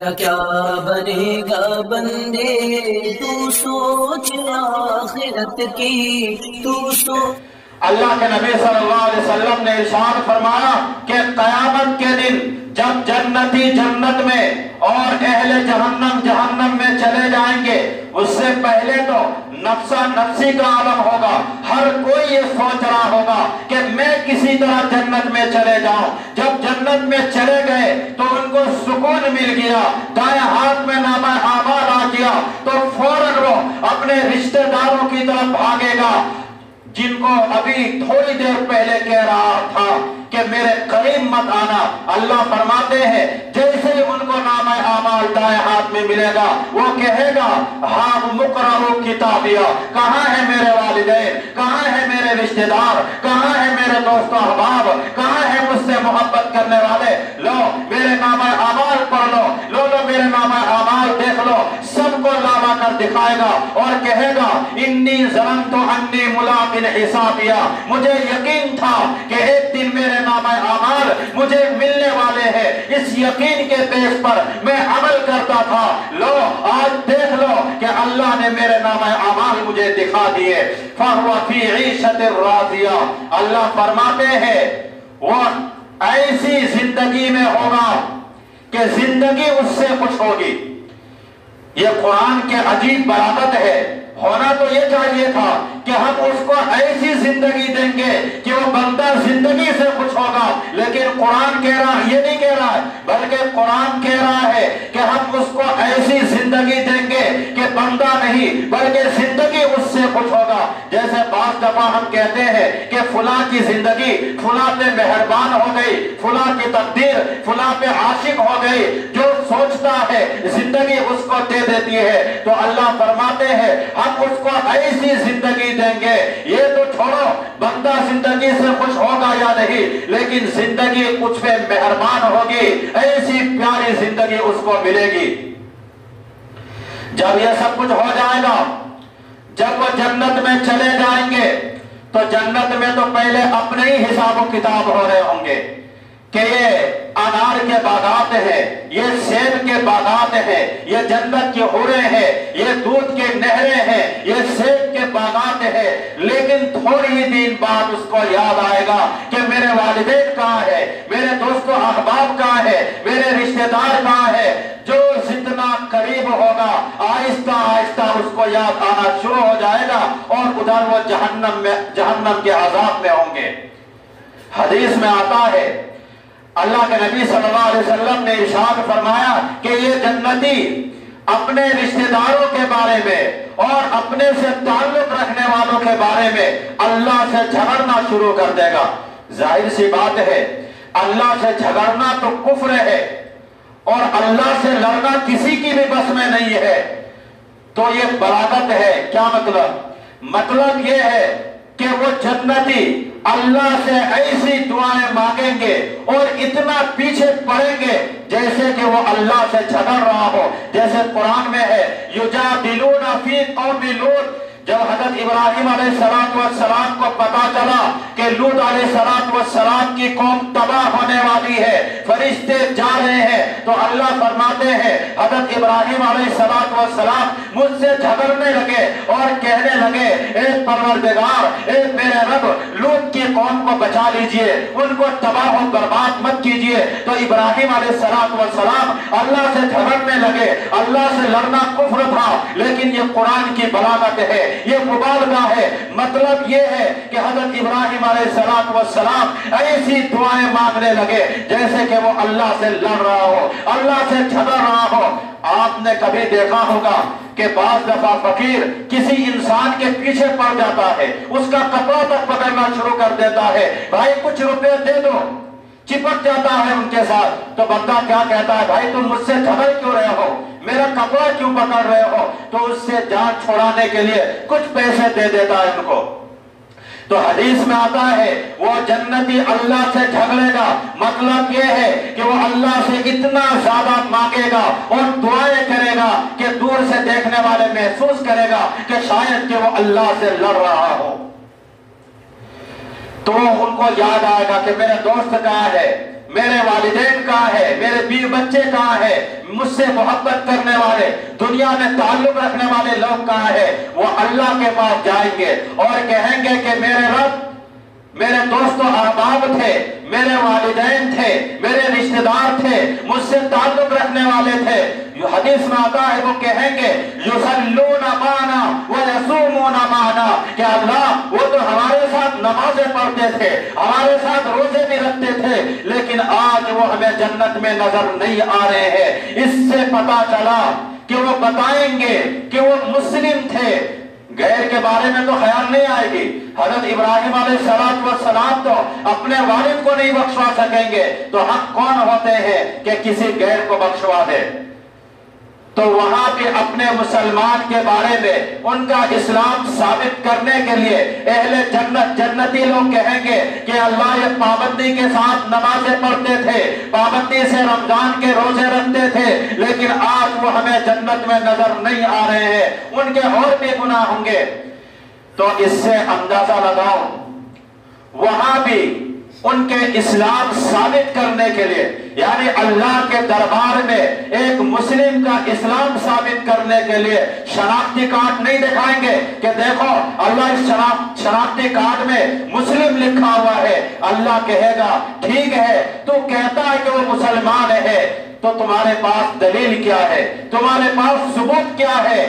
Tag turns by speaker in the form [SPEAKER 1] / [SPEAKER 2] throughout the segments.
[SPEAKER 1] کیا بنے گا بندے تو سوچ آخرت کی، تو سوچ۔
[SPEAKER 2] اللہ کے نبی صلی اللہ علیہ وسلم نے ارشاد فرمایا کہ قیامت کے دن جب جنتی جنت میں اور اہل جہنم جہنم میں چلے جائیں گے، اس سے پہلے تو نفسا نفسی کا عالم ہوگا۔ ہر کوئی یہ سوچ رہا ہوگا کہ میں کسی طرح جنت میں چلے جاؤں۔ جب جنت میں چلے گئے تو ان کو سکون مل گیا، دائیں ہاتھ میں نامہ اعمال آ گیا، تو فوراً وہ اپنے رشتہ داروں کی طرف بھاگے گا جن کو ابھی تھوڑی دیر پہلے کہہ رہا تھا کہ میرے قریب مت آنا۔ اللہ فرماتے ہیں جیسے ہی ان کو نامہ اعمال دائیں ہاتھ میں ملے گا، وہ کہے گا ہاں مقرؤ کتابیہ، کہاں ہے میرے والدین، کہاں ہے میرے رشتہ دار، کہاں ہے میرے دوست و احباب، کہاں ہے مجھ سے محبت کرنے والے، لو میرے نامہ اعمال پڑھ لو، لو میرے نامہ اعمال دیکھ لو۔ سب کو لاوا کر دکھائے گا اور کہے گا انی ظننت انی ملاق حسابیہ، مجھے یقین تھا کہ ایک دن میرے نامہ اعمال مجھے ملنے والے ہیں، اس یقین کے بیس پر میں عمل کرتا تھا، لو آج دیکھ لو کہ اللہ نے میرے نامہ اعمال مجھے دکھا دیے۔ فَهُوَ فِي عِيشَةٍ رَاضِيَةٍ، اللہ فرماتے ہیں وہ ایسی زندگی میں ہوگا کہ زندگی اس سے خوش ہوگی۔ یہ قرآن کے عجیب بلاغت ہے۔ ہونا تو یہ چاہیے تھا کہ ہم اس کو ایسی زندگی دیں گے کہ وہ بندہ زندگی سے خوش ہوگا، لیکن قرآن کہہ رہا یہ نہیں کہہ رہا ہے، بلکہ قرآن کہہ رہا ہے کہ ہم اس کو ایسی زندگی دیں گے کہ بندہ نہیں بلکہ زندگی اس سے خوش ہوگا۔ جیسے بعض دفعہ ہم کہتے ہیں کہ فلاں کی زندگی فلاں پہ مہربان ہو گئی، فلاں کی تقدیر فلاں پہ عاشق ہو گئی، جو سوچتا ہے زندگی اس کو دے دیتی ہے۔ تو اللہ فرماتے ہیں ہم اس کو ایسی زندگی دیں گے، یہ تو چھوڑو بندہ زندگی سے خوش ہوگا یا نہیں، لیکن زندگی کچھ پہ مہربان ہوگی، ایسی پیاری زندگی اس کو ملے گی۔ جب یہ سب کچھ ہو جائے گا، جب وہ جنت میں چلے جائیں گے تو جنت میں تو پہلے اپنے ہی حساب و کتاب ہو رہے ہوں گے کہ یہ انار کے باغات ہیں، یہ سیب کے باغات ہیں، یہ جنت کی حوریں ہیں، یہ دودھ کے نہریں ہیں، یہ سیب کے باغات ہیں۔ لیکن تھوڑی ہی دن بعد اس کو یاد آئے گا کہ میرے والدین کہاں ہے، میرے دوست و احباب کہاں ہے، میرے رشتہ دار کہاں ہے۔ جو جتنا قریب ہوگا آہستہ آہستہ اس کو یاد آنا شروع ہو جائے گا اور ادھر وہ جہنم کے عذاب میں ہوں گے۔ حدیث میں آتا ہے اللہ کے نبی صلی اللہ علیہ وسلم نے ارشاد فرمایا کہ یہ جنتی اپنے رشتہ داروں کے بارے میں اور اپنے سے تعلق رکھنے والوں کے بارے میں اللہ سے جھگڑنا شروع کر دے گا۔ ظاہر سی بات ہے اللہ سے جھگڑنا تو کفر ہے اور اللہ سے لڑنا کسی کی بھی بس میں نہیں ہے۔ تو یہ بلاغت ہے۔ کیا مطلب یہ ہے کہ وہ جنتی اللہ سے ایسی دعائیں مانگیں گے اور اتنا پیچھے پڑیں گے جیسے کہ وہ اللہ سے جھگڑ رہا ہو۔ جیسے قرآن میں ہے یجادلون فی قوم لوط، جب حضرت ابراہیم علیہ السلام کو پتا چلا کہ لوط علیہ السلام کی قوم تباہ ہونے والی ہے، فرشتے جا رہے ہیں، تو اللہ فرماتے ہیں حضرت ابراہیم علیہ السلام مجھ سے جھگڑنے لگے اور کہنے لگے اے پروردگار، اے میرے رب، لوط کی قوم کو بچا لیجئے، ان کو تباہ و برباد مت کیجئے۔ تو ابراہیم علیہ السلام اللہ سے جھگڑنے لگے۔ اللہ سے لڑنا کفر تھا، لیکن یہ قرآن کی بلاغت ہے، یہ مبالغہ ہے۔ مطلب یہ ہے کہ حضرت ابراہیم علیہ السلام ایسی دعائیں مانگنے لگے جیسے کہ وہ اللہ سے لڑ رہا ہو، اللہ سے جھگڑ رہا ہو۔ آپ نے کبھی دیکھا ہوگا کہ بعض دفعہ فقیر کسی انسان کے پیچھے پڑ جاتا ہے، اس کا کپڑا تک پکڑنا شروع کر دیتا ہے، بھائی کچھ روپے دے دو، چپک جاتا ہے ان کے ساتھ۔ تو بندہ کیا کہتا ہے، بھائی تم مجھ سے جھگڑ کیوں رہے ہو، میرا کپڑا کیوں پکڑ رہے ہو؟ تو اس سے جان چھوڑانے کے لیے کچھ پیسے دے دیتا ہے ان کو۔ تو حدیث میں آتا ہے وہ جنتی اللہ سے جھگڑے گا، مطلب یہ ہے کہ وہ اللہ سے اتنا زیادہ مانگے گا اور دعائیں کرے گا کہ دور سے دیکھنے والے محسوس کرے گا کہ شاید کہ وہ اللہ سے لڑ رہا ہو۔ تو ان کو یاد آئے گا کہ میرے دوست کہاں ہے، میرے والدین کہاں ہے، میرے بیوی بچے کہاں ہے، مجھ سے محبت کرنے والے، دنیا میں تعلق رکھنے والے لوگ کہاں ہے؟ وہ اللہ کے پاس جائیں گے اور کہیں گے کہ میرے رب، میرے دوست و احباب تھے، میرے والدین تھے، میرے رشتہ دار تھے، مجھ سے تعلق رکھنے والے تھے۔ حدیث میں آتا ہے وہ کہیں گے یصلون معنا ویصومون معنا، کہ اللہ وہ تو ہمارے ساتھ نمازیں پڑھتے تھے، ہمارے ساتھ روزے بھی رکھتے تھے، لیکن آج وہ ہمیں جنت میں نظر نہیں آ رہے ہیں۔ اس سے پتا چلا کہ وہ بتائیں گے کہ وہ مسلم تھے، غیر کے بارے میں تو خیال نہیں آئے گی۔ حضرت ابراہیم علیہ السلام تو اپنے والد کو نہیں بخشوا سکیں گے، تو ہم کون ہوتے ہیں کہ کسی غیر کو بخشوا دے؟ تو وہاں پہ اپنے مسلمان کے بارے میں ان کا اسلام ثابت کرنے کے لیے اہل جنت، جنتی لوگ کہیں گے کہ اللہ یہ پابندی کے ساتھ نمازیں پڑھتے تھے، پابندی سے رمضان کے روزے رکھتے تھے، لیکن آج وہ ہمیں جنت میں نظر نہیں آ رہے ہیں، ان کے اور بھی گناہ ہوں گے۔ تو اس سے اندازہ لگاؤ وہاں بھی ان کے اسلام ثابت کرنے کے لیے، یعنی اللہ کے دربار میں ایک مسلم کا اسلام ثابت کرنے کے لیے شناختی کارڈ نہیں دکھائیں گے کہ دیکھو اللہ اس شناختی کارڈ میں مسلم لکھا ہوا ہے۔ اللہ کہے گا ٹھیک ہے، تو کہتا ہے کہ وہ مسلمان ہے، تو تمہارے پاس دلیل کیا ہے، تمہارے پاس ثبوت کیا ہے؟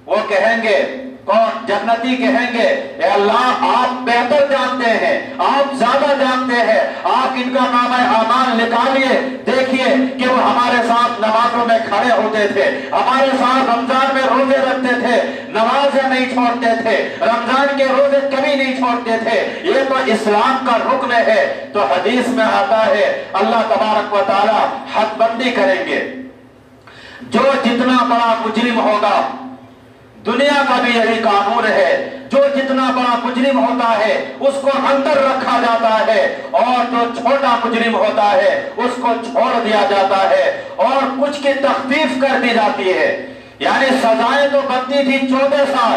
[SPEAKER 2] وہ کہیں گے، کون؟ جنتی کہیں گے اے اللہ آپ بہتر جانتے ہیں، آپ زیادہ جانتے ہیں، آپ ان کا نام اعمال نکالیے، دیکھیے کہ وہ ہمارے ساتھ نمازوں میں کھڑے ہوتے تھے، ہمارے ساتھ رمضان میں روزے رکھتے تھے، نمازیں نہیں چھوڑتے تھے، رمضان کے روزے کبھی نہیں چھوڑتے تھے، یہ تو اسلام کا رکن ہے۔ تو حدیث میں آتا ہے اللہ تبارک و تعالی حد بندی کریں گے، جو جتنا بڑا مجرم ہوگا، دنیا کا بھی یہی قانون ہے، جو جتنا بڑا مجرم ہوتا ہے اس کو اندر رکھا جاتا ہے، اور جو چھوٹا مجرم ہوتا ہے اس کو چھوڑ دیا جاتا ہے، اور کچھ کی تخفیف کر دی جاتی ہے۔ یعنی سزائیں تو بنتی تھی 14 سال،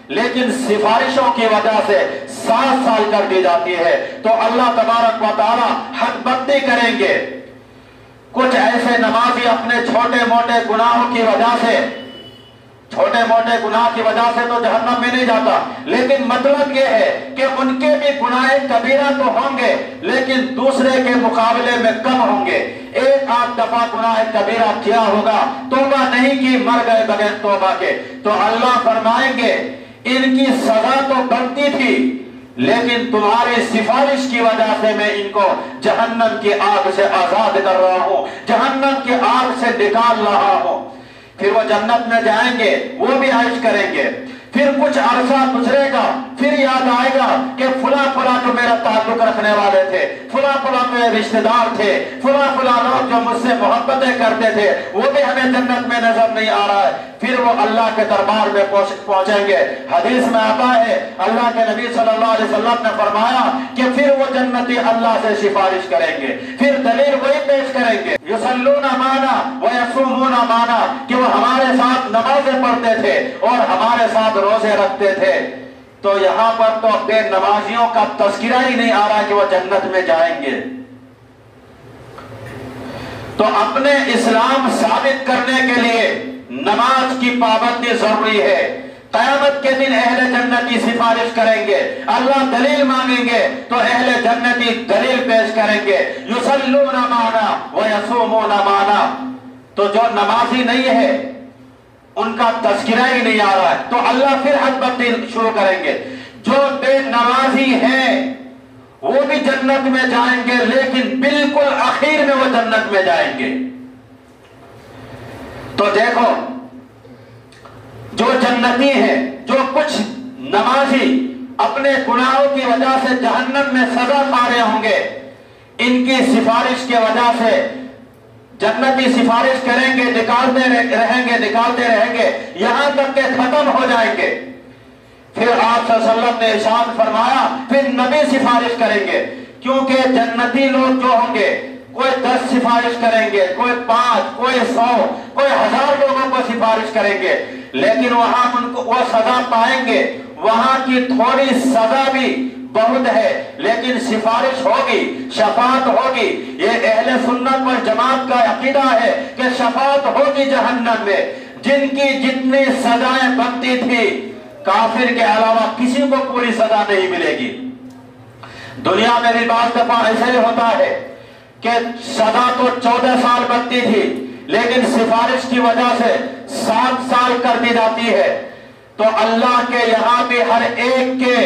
[SPEAKER 2] لیکن سفارشوں کی وجہ سے 7 سال کر دی جاتی ہے۔ تو اللہ تبارک و تعالی حد بندی کریں گے۔ کچھ ایسے نمازی اپنے چھوٹے موٹے گناہوں کی وجہ سے، چھوٹے موٹے گناہ کی وجہ سے تو جہنم میں نہیں جاتا، لیکن مطلب یہ ہے کہ ان کے بھی گناہ کبیرہ تو ہوں گے، لیکن دوسرے کے مقابلے میں کم ہوں گے۔ ایک آدھ دفعہ گناہ کبیرہ کیا ہوگا، توبہ نہیں کی، مر گئے بغیر توبہ کے، تو اللہ فرمائیں گے ان کی سزا تو بنتی تھی، لیکن تمہاری سفارش کی وجہ سے میں ان کو جہنم کی آگ سے آزاد کر رہا ہوں، جہنم کی آگ سے نکال رہا ہوں۔ پھر وہ جنت میں جائیں گے، وہ بھی عیش کریں گے، پھر کچھ عرصہ گزرے گا، پھر یاد آئے گا کہ فلاں فلاں جو میرا تعلق رکھنے والے تھے، فلاں فلاں میرے رشتہ دار تھے، فلاں فلاں لوگ جو مجھ سے محبتیں کرتے تھے، وہ بھی ہمیں جنت میں نظر نہیں آ رہا ہے۔ پھر وہ اللہ کے دربار میں پہنچیں گے۔ حدیث میں آتا ہے اللہ کے نبی صلی اللہ علیہ وسلم نے فرمایا کہ پھر وہ جنتی اللہ سے سفارش کریں گے، پھر دلیل وہی پیش کریں گے، یصلون معنا ویصومون معنا، کہ وہ ہمارے ساتھ نمازیں پڑھتے تھے اور ہمارے ساتھ روزے رکھتے تھے۔ تو یہاں پر تو بے نمازیوں کا تذکرہ ہی نہیں آ رہا کہ وہ جنت میں جائیں گے۔ تو اپنے اسلام ثابت کرنے کے لیے نماز کی پابندی ضروری ہے۔ قیامت کے دن اہل جنتی سفارش کریں گے، اللہ دلیل مانگیں گے تو اہل جنتی دلیل پیش کریں گے، یصلون معنا ویصومون معنا۔ تو جو نمازی نہیں ہے ان کا تذکرہ ہی نہیں آ رہا ہے، تو اللہ پھر حد بندی شروع کریں گے۔ جو بے نمازی ہیں وہ بھی جنت میں جائیں گے، لیکن بالکل آخر میں وہ جنت میں جائیں گے۔ تو دیکھو جو جنتی ہیں، جو کچھ نمازی اپنے گناہوں کی وجہ سے جہنم میں سزا پا رہے ہوں گے، ان کی سفارش کی وجہ سے جنتی سفارش کریں گے، نکالتے رہیں گے یہاں تک کہ ختم ہو جائیں گے۔ پھر آپ صلی اللہ علیہ وسلم نے ارشاد فرمایا پھر نبی سفارش کریں گے، کیونکہ جنتی لوگ جو ہوں گے کوئی 10 سفارش کریں گے، کوئی 5، کوئی 100، کوئی 1000 لوگوں کو سفارش کریں گے، لیکن وہاں ان کو وہ سزا پائیں گے، وہاں کی تھوڑی سزا بھی بہت ہے، لیکن سفارش ہوگی، شفاعت ہوگی۔ یہ اہل سنت والجماعت کا عقیدہ ہے کہ شفاعت ہوگی جہنم میں۔ جن کی جتنی سزائیں بنتی تھی، کافر کے علاوہ کسی کو پوری سزا نہیں ملے گی۔ دنیا میں بھی بعض دفعہ ایسے ہی ہوتا ہے کہ سزا تو 14 سال بنتی تھی، لیکن سفارش کی وجہ سے 7 سال کر دی جاتی ہے۔ تو اللہ کے یہاں بھی ہر ایک کے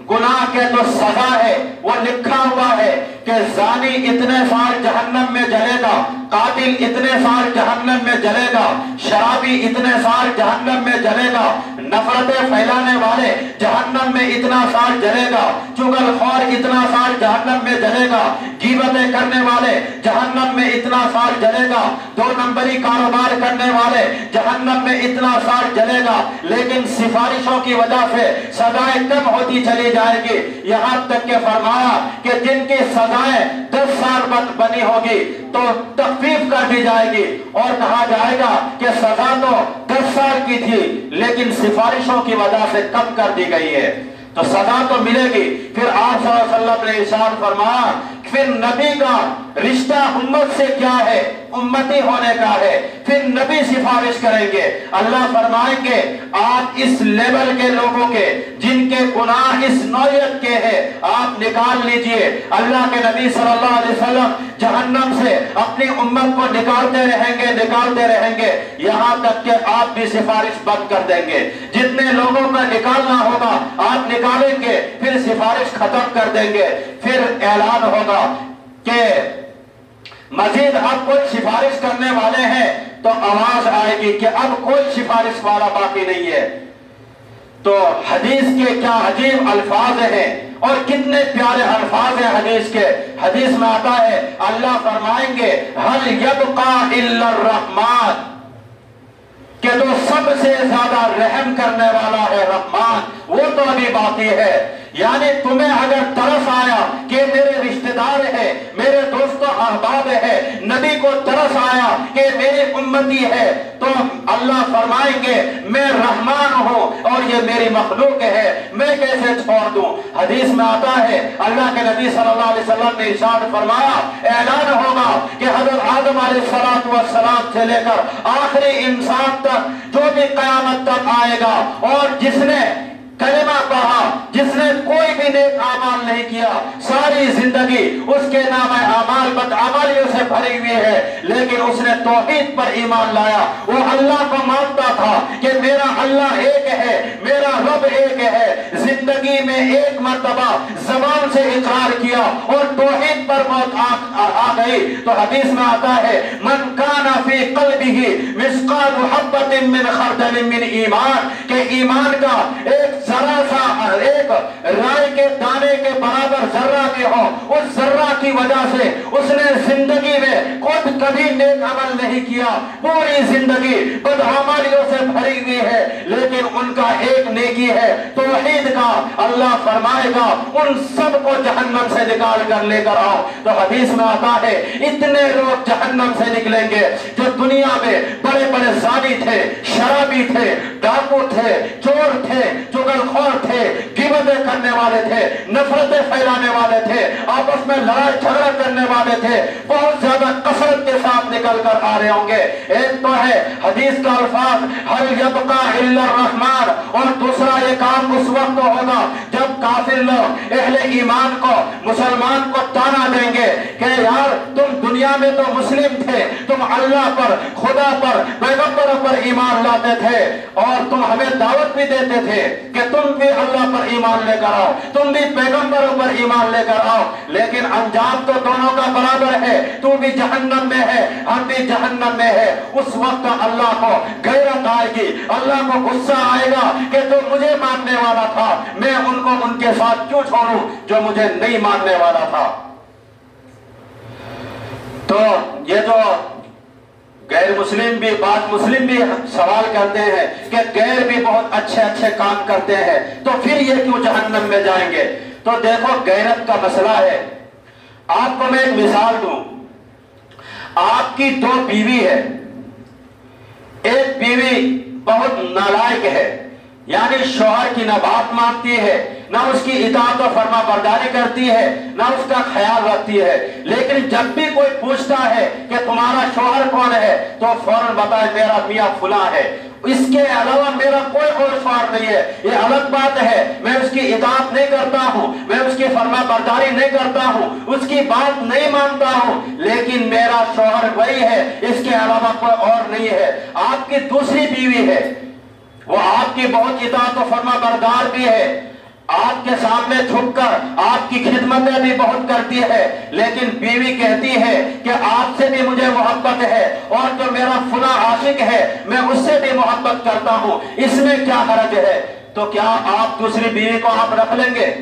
[SPEAKER 2] گناہ کے جو سزا ہے وہ لکھا ہوا ہے کہ زانی اتنے سال جہنم میں جلے گا، قاتل اتنے سال جہنم میں جلے گا، شرابی اتنے سال جہنم میں جلے گا، نفرتیں پھیلانے والے جہنم میں اتنا سال جلے گا، چغل خور اتنا سال جہنم میں جلے گا، غیبتیں کرنے والے جہنم میں اتنا سال جلے گا، 2 نمبری کاروبار کرنے والے جہنم میں اتنا سال جلے گا۔ لیکن سفارشوں کی وجہ سے سزائیں کم ہوتی چلی جائے گی، یہاں تک کہ فرمایا کہ جن کی سزائیں 10 سال بنی ہوگی تو تخفیف کر دی جائے گی، اور کہا جائے گا کہ سزا تو 10 سال کی تھی لیکن سفارشوں کی وجہ سے کم کر دی گئی ہے، تو سزا تو ملے گی۔ پھر آپ صلی اللہ علیہ وسلم نے ارشاد فرمایا پھر نبی کا رشتہ امت سے کیا ہے؟ امتی ہونے کا ہے۔ پھر نبی سفارش کریں گے، اللہ فرمائیں گے آپ اس لیول کے لوگوں کے جن کے گناہ اس نوعیت کے ہیں آپ نکال لیجئے۔ اللہ کے نبی صلی اللہ علیہ وسلم جہنم سے اپنی امت کو نکالتے رہیں گے یہاں تک کہ آپ بھی سفارش بند کر دیں گے۔ جتنے لوگوں کا نکالنا ہوگا آپ نکالیں گے، پھر سفارش ختم کر دیں گے۔ پھر اعلان ہوگا کہ مزید اب کوئی سفارش کرنے والے ہیں، تو آواز آئے گی کہ اب کوئی سفارش والا باقی نہیں ہے۔ تو حدیث کے کیا عجیب الفاظ ہیں اور کتنے پیارے الفاظ ہیں حدیث کے۔ حدیث میں آتا ہے اللہ فرمائیں گے هل يبقى الا الرحمن، کہ جو سب سے زیادہ رحم کرنے والا ہے رحمان، وہ تو ابھی باقی ہے۔ یعنی تمہیں اگر ترس آیا کہ میرے رشتہ دار ہے، میرے دوست و احباب ہے، نبی کو ترس آیا کہ میری امتی ہے، تو اللہ فرمائیں گے میں رحمان ہوں اور یہ میری مخلوق ہے، میں کیسے چھوڑ دوں۔ حدیث میں آتا ہے اللہ کے نبی صلی اللہ علیہ وسلم نے ارشاد فرمایا اعلان ہوگا کہ حضرت آدم علیہ السلام سے لے کر آخری انسان تک جو بھی قیامت تک آئے گا، اور جس نے کلمہ پڑھا، جس نے کوئی بھی نیک اعمال نہیں کیا، ساری زندگی اس کے نام اعمال بدعمالیوں سے بھری ہوئی ہے، لیکن اس نے توحید پر ایمان لایا، وہ اللہ کو مانتا تھا کہ میرا اللہ ایک ہے، میرا رب ایک ہے، زندگی میں ایک مرتبہ زبان سے اقرار کیا اور توحید پر موت آ گئی، تو حدیث میں آتا ہے من کان فی قلبہ مثقال حبۃ من خردل من ایمان، کہ ایمان کا ایک ذرا سا، ایک رائے کے دانے کے برابر ذرہ بھی ہو، اس ذرہ کی وجہ سے اس نے زندگی میں خود کبھی نیک عمل نہیں کیا، پوری زندگی بدعمالیوں سے بھری ہوئی ہے، لیکن ان کا ایک نیکی ہے توحید کا، اللہ فرمائے گا ان سب کو جہنم سے نکال کر لے کر آؤ۔ تو حدیث میں آتا ہے اتنے لوگ جہنم سے نکلیں گے جو دنیا میں بڑے بڑے زانی تھے، شرابی تھے، ڈاکو تھے، چور تھے، خور تھے، غیبتیں کرنے والے تھے، نفرتیں پھیلانے والے تھے، آپس میں لڑائی جھگڑا کرنے والے تھے، بہت زیادہ کثرت کے ساتھ نکل کر آ رہے ہوں گے۔ ایک تو ہے حدیث کا الفاظ هل يبقى الا الرحمن، اور دوسرا یہ کام اس وقت ہوگا جب کافر لوگ اہل ایمان کو، مسلمان کو تانا دیں گے کہ یار تم دنیا میں تو مسلم تھے، تم اللہ پر، خدا پر، پیغمبروں پر ایمان لاتے تھے اور تم ہمیں دعوت بھی دیتے تھے کہ تم بھی اللہ پر ایمان لے کر آؤ، تم بھی پیغمبروں پر ایمان لے کر آؤ، لیکن انجام تو دونوں کا برابر ہے، تو بھی جہنم میں ہے، ہم بھی جہنم میں ہے۔ اس وقت اللہ کو غیرت آئے گی، اللہ کو غصہ آئے گا کہ تو مجھے ماننے والا تھا، میں ان کو ان کے ساتھ کیوں چھوڑوں جو مجھے نہیں ماننے والا تھا۔ تو یہ جو غیر مسلم بھی، بعض مسلم بھی سوال کرتے ہیں کہ غیر بھی بہت اچھے اچھے کام کرتے ہیں، تو پھر یہ کیوں جہنم میں جائیں گے؟ تو دیکھو غیرت کا مسئلہ ہے۔ آپ کو میں ایک مثال دوں، آپ کی 2 بیوی ہے، ایک بیوی بہت نالائق ہے، یعنی شوہر کی نہ بات مانتی ہے نہ اس کی اطاعت و فرما برداری کرتی ہے، نہ اس کا خیال رکھتی ہے۔ لیکن جب بھی کوئی پوچھتا ہے کہ تمہارا شوہر کون ہے تو فوراً بتائے میرا میاں فلاں ہے، اس کے علاوہ میرا کوئی اور شوہر نہیں ہے۔ یہ الگ بات ہے، میں اس کی اطاعت نہیں کرتا ہوں، میں اس کی فرما برداری نہیں کرتا ہوں، اس کی بات نہیں مانتا ہوں، لیکن میرا شوہر وہی ہے، اس کے علاوہ کوئی اور نہیں ہے۔ آپ کی دوسری بیوی ہے، وہ آپ کی بہت اطاعت و فرما بردار بھی ہے، آپ کے سامنے جھک کر آپ کی خدمتیں بھی بہت کرتی ہے، لیکن بیوی کہتی ہے کہ آپ سے بھی مجھے محبت ہے اور جو میرا فلاں عاشق ہے میں اس سے بھی محبت کرتا ہوں، اس میں کیا حرج ہے؟ تو کیا آپ دوسری بیوی کو آپ رکھ لیں گے؟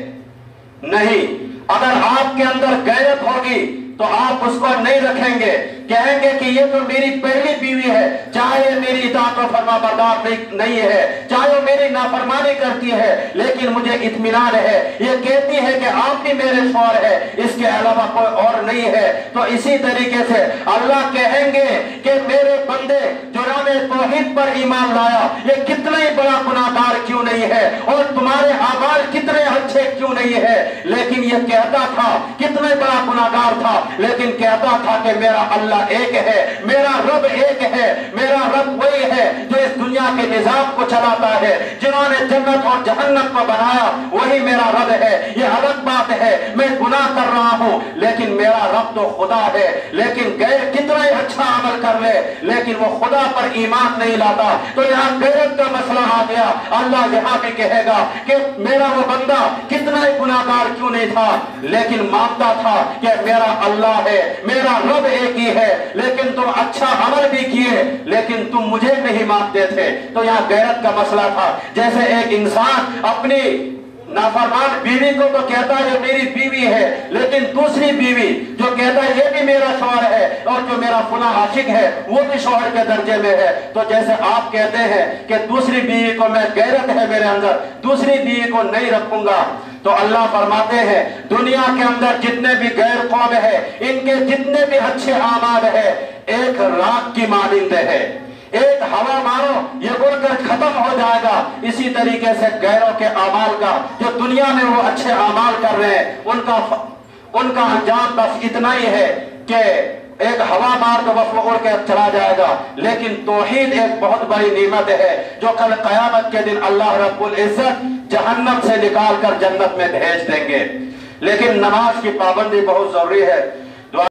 [SPEAKER 2] نہیں۔ اگر آپ کے اندر غیرت ہوگی تو آپ اس کو نہیں رکھیں گے، کہیں گے کہ یہ تو میری پہلی بیوی ہے، چاہے میری اطاعت و فرما بردار نہیں ہے، چاہے وہ میری نافرمانی کرتی ہے، لیکن مجھے اطمینان ہے، یہ کہتی ہے کہ آپ بھی میرے شوہر ہے، اس کے علاوہ کوئی اور نہیں ہے۔ تو اسی طریقے سے اللہ کہیں گے کہ میرے بندے جو نام توحید پر ایمان لایا یہ کتنا ہی بڑا گناہگار کیوں نہیں ہے، اور تمہارے اعمال کتنے اچھے کیوں نہیں ہے، لیکن یہ کہتا تھا کتنا بڑا گناہگار تھا، لیکن کہتا تھا کہ میرا اللہ ایک ہے، میرا رب ایک ہے، میرا رب وہی ہے جو اس دنیا کے نظام کو چلاتا ہے، جنہوں نے جنت اور جہنم کو بنایا وہی میرا رب ہے۔ یہ الگ بات ہے میں گناہ کر رہا ہوں لیکن میرا رب تو خدا ہے، لیکن غیر کتنا ہی اچھا عمل کر لے لیکن وہ خدا پر ایمان نہیں لاتا، تو یہاں غیرت کا مسئلہ آ گیا۔ اللہ یہاں بھی کہے گا کہ میرا وہ بندہ کتنا ہی گناہگار کیوں نہیں تھا لیکن مانتا تھا کہ میرا اللہ ہے، میرا رب ایک ہی ہے، لیکن تم اچھا عمل بھی کیے لیکن تم مجھے نہیں مانتے تھے۔ تو یہاں غیرت کا مسئلہ تھا۔ جیسے ایک انسان اپنی نافرمان بیوی کو تو کہتا ہے یہ میری بیوی ہے، لیکن دوسری بیوی جو کہتا ہے یہ بھی میرا شوہر ہے اور جو میرا فلاں عاشق ہے وہ بھی شوہر کے درجے میں ہے، تو جیسے آپ کہتے ہیں کہ دوسری بیوی کو میں غیرت ہے میرے اندر، دوسری بیوی کو نہیں رکھوں گا، تو اللہ فرماتے ہیں دنیا کے اندر جتنے بھی غیر قوم ہے ان کے جتنے بھی اچھے اعمال ہے ایک راک کی مانند ہے، ایک ہوا مارو یہ اڑ کر ختم ہو جائے گا۔ اسی طریقے سے غیروں کے اعمال کا جو دنیا میں وہ اچھے اعمال کر رہے ہیں ان کا انجام بس اتنا ہی ہے کہ ایک ہوا مار تو بس وہ اڑ کے چلا جائے گا، لیکن توحید ایک بہت بڑی نعمت ہے جو کل قیامت کے دن اللہ رب العزت جہنم سے نکال کر جنت میں بھیج دیں گے۔ لیکن نماز کی پابندی بہت ضروری ہے۔